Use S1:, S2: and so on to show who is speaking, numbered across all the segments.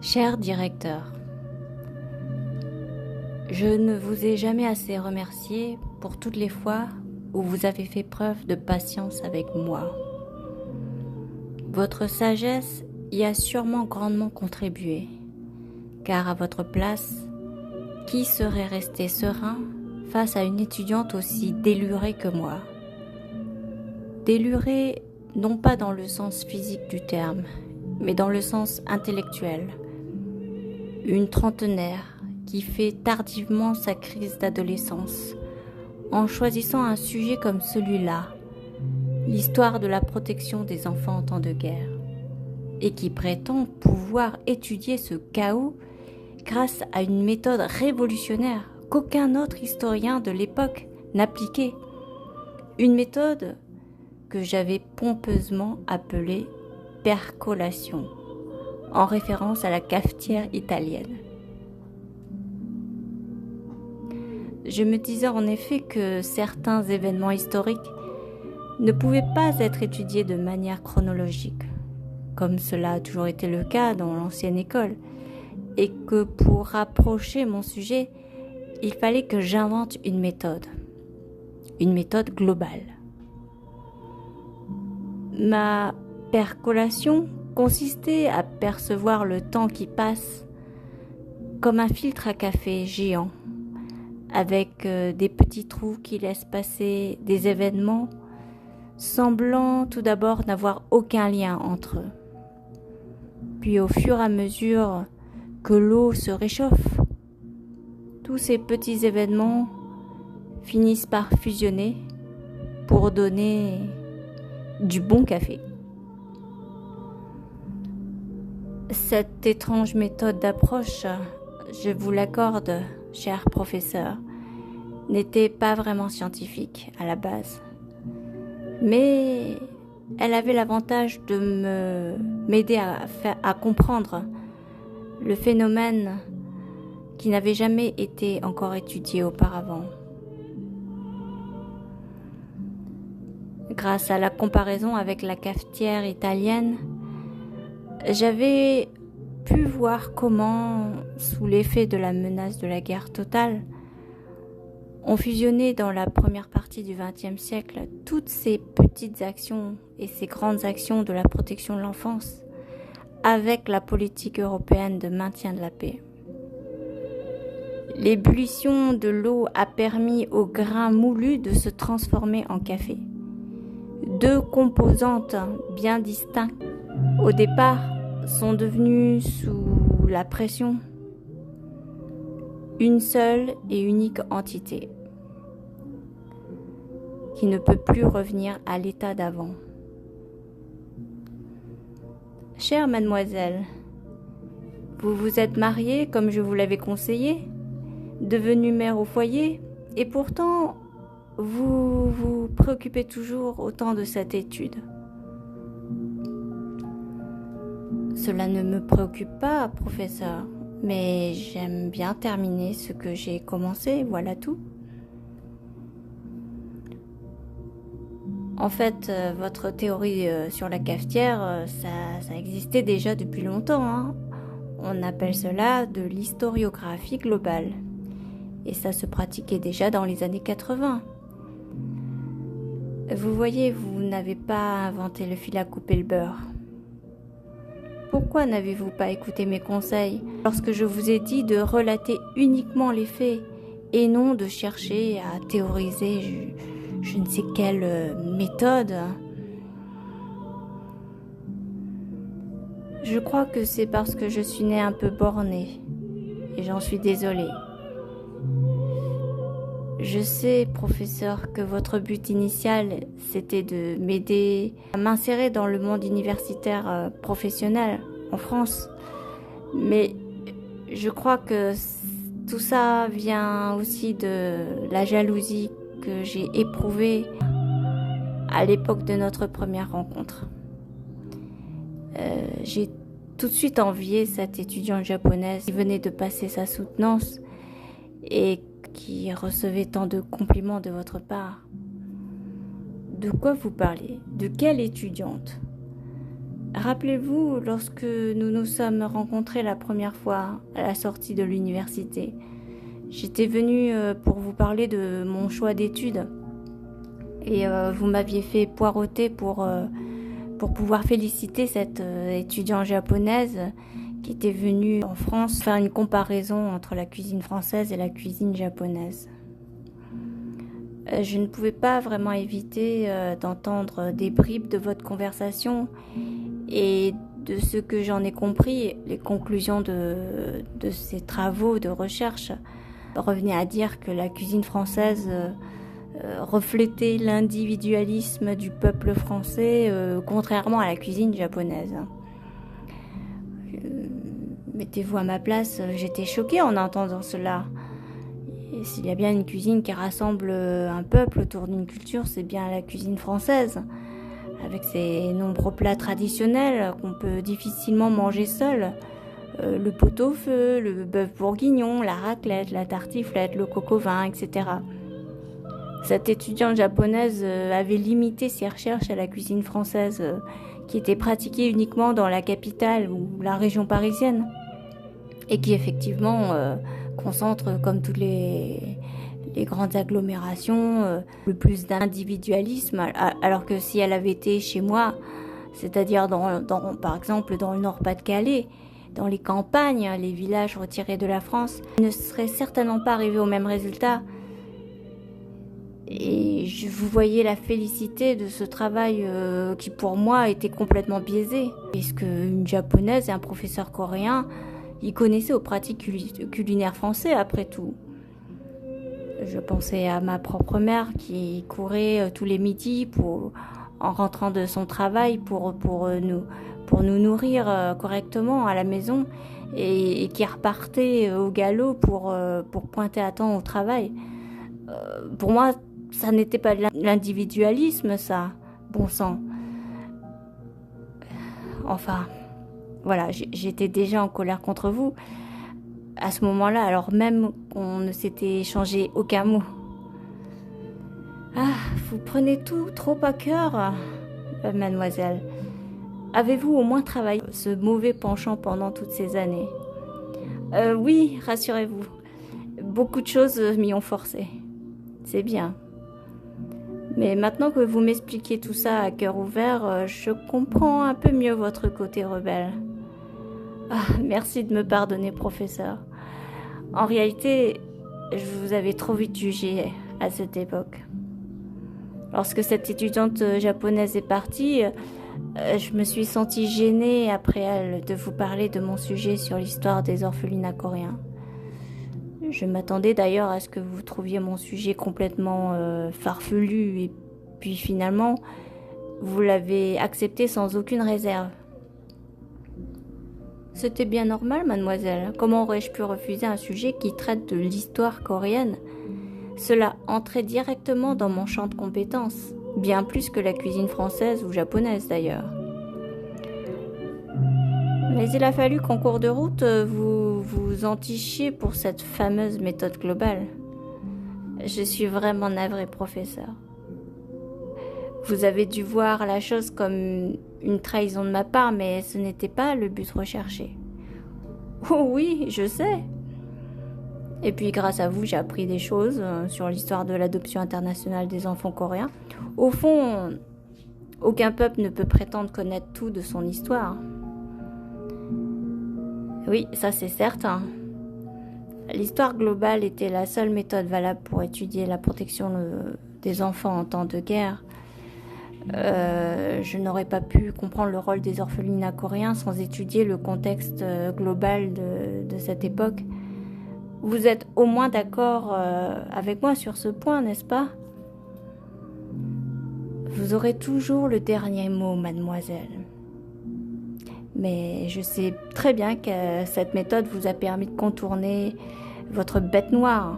S1: Cher directeur, je ne vous ai jamais assez remercié pour toutes les fois où vous avez fait preuve de patience avec moi. Votre sagesse y a sûrement grandement contribué, car à votre place, qui serait resté serein face à une étudiante aussi délurée que moi? Délurée non pas dans le sens physique du terme, mais dans le sens intellectuel. Une trentenaire qui fait tardivement sa crise d'adolescence en choisissant un sujet comme celui-là, l'histoire de la protection des enfants en temps de guerre, et qui prétend pouvoir étudier ce chaos grâce à une méthode révolutionnaire qu'aucun autre historien de l'époque n'appliquait. Une méthode que j'avais pompeusement appelée percolation, en référence à la cafetière italienne. Je me disais en effet que certains événements historiques ne pouvaient pas être étudiés de manière chronologique, comme cela a toujours été le cas dans l'ancienne école, et que pour rapprocher mon sujet, il fallait que j'invente une méthode globale. Ma percolation consistait à percevoir le temps qui passe comme un filtre à café géant, avec des petits trous qui laissent passer des événements semblant tout d'abord n'avoir aucun lien entre eux. Puis au fur et à mesure que l'eau se réchauffe, tous ces petits événements finissent par fusionner pour donner du bon café. Cette étrange méthode d'approche, je vous l'accorde, cher professeur, n'était pas vraiment scientifique à la base. Mais elle avait l'avantage de m'aider à comprendre le phénomène qui n'avait jamais été encore étudié auparavant. Grâce à la comparaison avec la cafetière italienne, j'avais pu voir comment, sous l'effet de la menace de la guerre totale, ont fusionné dans la première partie du XXe siècle toutes ces petites actions et ces grandes actions de la protection de l'enfance avec la politique européenne de maintien de la paix. L'ébullition de l'eau a permis au grain moulu de se transformer en café. Deux composantes bien distinctes au départ sont devenues sous la pression une seule et unique entité qui ne peut plus revenir à l'état d'avant. Chère mademoiselle, vous vous êtes mariée comme je vous l'avais conseillé, devenue mère au foyer, et pourtant vous vous préoccupez toujours autant de cette étude. Cela ne me préoccupe pas, professeur, mais j'aime bien terminer ce que j'ai commencé, voilà tout. En fait, votre théorie sur la cafetière, ça existait déjà depuis longtemps, hein. On appelle cela de l'historiographie globale. Et ça se pratiquait déjà dans les années 80. Vous voyez, vous n'avez pas inventé le fil à couper le beurre. Pourquoi n'avez-vous pas écouté mes conseils lorsque je vous ai dit de relater uniquement les faits et non de chercher à théoriser je ne sais quelle méthode? Je crois que c'est parce que je suis née un peu bornée et j'en suis désolée. Je sais, professeur, que votre but initial, c'était de m'aider à m'insérer dans le monde universitaire professionnel en France. Mais je crois que tout ça vient aussi de la jalousie que j'ai éprouvée à l'époque de notre première rencontre. J'ai tout de suite envié cette étudiante japonaise qui venait de passer sa soutenance et qui recevait tant de compliments de votre part. De quoi vous parlez? De quelle étudiante? Rappelez-vous lorsque nous nous sommes rencontrés la première fois à la sortie de l'université. J'étais venue pour vous parler de mon choix d'études et vous m'aviez fait poireauter pour pouvoir féliciter cette étudiante japonaise qui était venue en France faire une comparaison entre la cuisine française et la cuisine japonaise. Je ne pouvais pas vraiment éviter d'entendre des bribes de votre conversation et de ce que j'en ai compris, les conclusions de ces travaux de recherche revenaient à dire que la cuisine française reflétait l'individualisme du peuple français, contrairement à la cuisine japonaise. Mettez-vous à ma place, j'étais choquée en entendant cela. Et s'il y a bien une cuisine qui rassemble un peuple autour d'une culture, c'est bien la cuisine française, avec ses nombreux plats traditionnels qu'on peut difficilement manger seul. Le pot-au-feu, le bœuf bourguignon, la raclette, la tartiflette, le coq au vin, etc. Cette étudiante japonaise avait limité ses recherches à la cuisine française, qui était pratiquée uniquement dans la capitale ou la région parisienne, et qui effectivement concentre, comme toutes les grandes agglomérations, le plus d'individualisme, alors que si elle avait été chez moi, c'est-à-dire par exemple dans le Nord-Pas-de-Calais, dans les campagnes, les villages retirés de la France, elle ne serait certainement pas arrivée au même résultat. Et je vous voyais la félicité de ce travail qui pour moi était complètement biaisé. Puisque une japonaise et un professeur coréen, ils connaissaient aux pratiques culinaires français après tout. Je pensais à ma propre mère qui courait tous les midis en rentrant de son travail pour nous nourrir correctement à la maison et qui repartait au galop pour pointer à temps au travail. Pour moi, ça n'était pas de l'individualisme, ça, bon sang. Enfin, voilà, j'étais déjà en colère contre vous à ce moment-là, alors même qu'on ne s'était échangé aucun mot. Ah, vous prenez tout trop à cœur, mademoiselle. Avez-vous au moins travaillé ce mauvais penchant pendant toutes ces années? Oui, rassurez-vous. Beaucoup de choses m'y ont forcé. C'est bien. Mais maintenant que vous m'expliquez tout ça à cœur ouvert, je comprends un peu mieux votre côté rebelle. Ah, merci de me pardonner, professeur. En réalité, je vous avais trop vite jugé à cette époque. Lorsque cette étudiante japonaise est partie, je me suis sentie gênée après elle de vous parler de mon sujet sur l'histoire des orphelinats coréens. Je m'attendais d'ailleurs à ce que vous trouviez mon sujet complètement farfelu et puis finalement, vous l'avez accepté sans aucune réserve. C'était bien normal, mademoiselle. Comment aurais-je pu refuser un sujet qui traite de l'histoire coréenne? Cela entrait directement dans mon champ de compétences, bien plus que la cuisine française ou japonaise d'ailleurs. Mais il a fallu qu'en cours de route, vous vous entichiez pour cette fameuse méthode globale. Je suis vraiment navrée, professeur. Vous avez dû voir la chose comme une trahison de ma part, mais ce n'était pas le but recherché. Oh oui, je sais. Et puis grâce à vous, j'ai appris des choses sur l'histoire de l'adoption internationale des enfants coréens. Au fond, aucun peuple ne peut prétendre connaître tout de son histoire. Oui, ça c'est certain. L'histoire globale était la seule méthode valable pour étudier la protection des enfants en temps de guerre. Je n'aurais pas pu comprendre le rôle des orphelinats coréens sans étudier le contexte global de cette époque. Vous êtes au moins d'accord avec moi sur ce point, n'est-ce pas? Vous aurez toujours le dernier mot, mademoiselle. Mais je sais très bien que cette méthode vous a permis de contourner votre bête noire,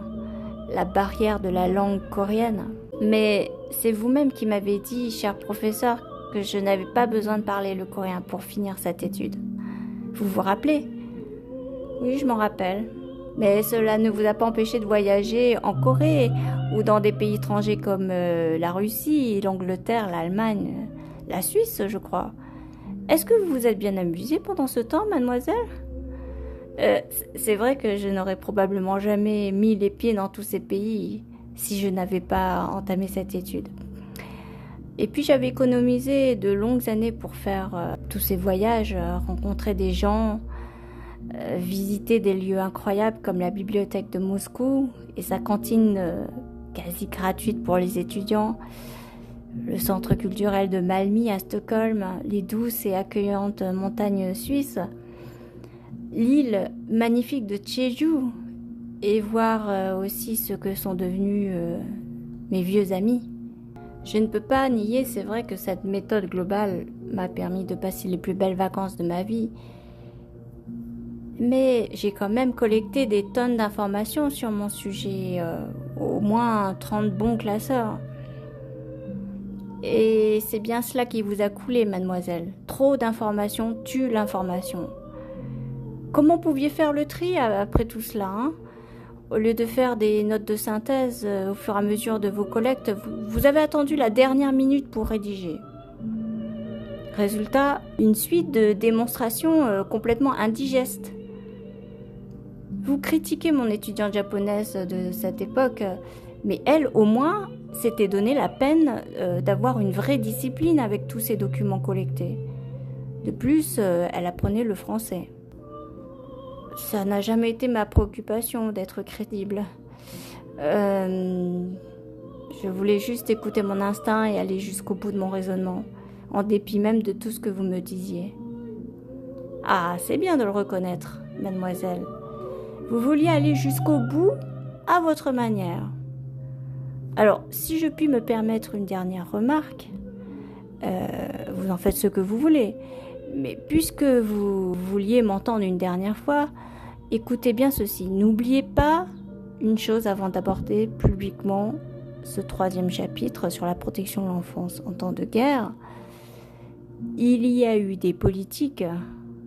S1: la barrière de la langue coréenne. Mais c'est vous-même qui m'avez dit, cher professeur, que je n'avais pas besoin de parler le coréen pour finir cette étude. Vous vous rappelez? Oui, je m'en rappelle. Mais cela ne vous a pas empêché de voyager en Corée ou dans des pays étrangers comme la Russie, l'Angleterre, l'Allemagne, la Suisse, je crois. Est-ce que vous vous êtes bien amusée pendant ce temps, mademoiselle ? C'est vrai que je n'aurais probablement jamais mis les pieds dans tous ces pays si je n'avais pas entamé cette étude. Et puis j'avais économisé de longues années pour faire tous ces voyages, rencontrer des gens, visiter des lieux incroyables comme la bibliothèque de Moscou et sa cantine quasi gratuite pour les étudiants, le centre culturel de Malmö à Stockholm, les douces et accueillantes montagnes suisses, l'île magnifique de Jeju et voir aussi ce que sont devenus mes vieux amis. Je ne peux pas nier, c'est vrai que cette méthode globale m'a permis de passer les plus belles vacances de ma vie. Mais j'ai quand même collecté des tonnes d'informations sur mon sujet, au moins 30 bons classeurs. Et c'est bien cela qui vous a coulé, mademoiselle. Trop d'informations tue l'information. Comment pouviez faire le tri après tout cela, hein ? Au lieu de faire des notes de synthèse au fur et à mesure de vos collectes, vous avez attendu la dernière minute pour rédiger. Résultat, une suite de démonstrations complètement indigestes. Vous critiquez mon étudiante japonaise de cette époque, mais elle, au moins, s'était donné la peine d'avoir une vraie discipline avec tous ces documents collectés. De plus, elle apprenait le français. Ça n'a jamais été ma préoccupation d'être crédible. Je voulais juste écouter mon instinct et aller jusqu'au bout de mon raisonnement, en dépit même de tout ce que vous me disiez. Ah, c'est bien de le reconnaître, mademoiselle. Vous vouliez aller jusqu'au bout à votre manière. Alors, si je puis me permettre une dernière remarque, vous en faites ce que vous voulez. Mais puisque vous vouliez m'entendre une dernière fois, écoutez bien ceci. N'oubliez pas une chose avant d'aborder publiquement ce 3e chapitre sur la protection de l'enfance en temps de guerre. Il y a eu des politiques,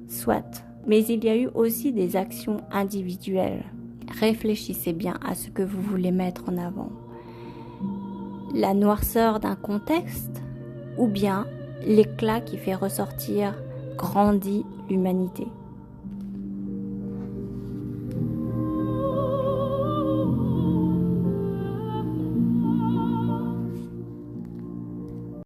S1: soit, mais il y a eu aussi des actions individuelles. Réfléchissez bien à ce que vous voulez mettre en avant. La noirceur d'un contexte ou bien l'éclat qui fait ressortir grandit l'humanité.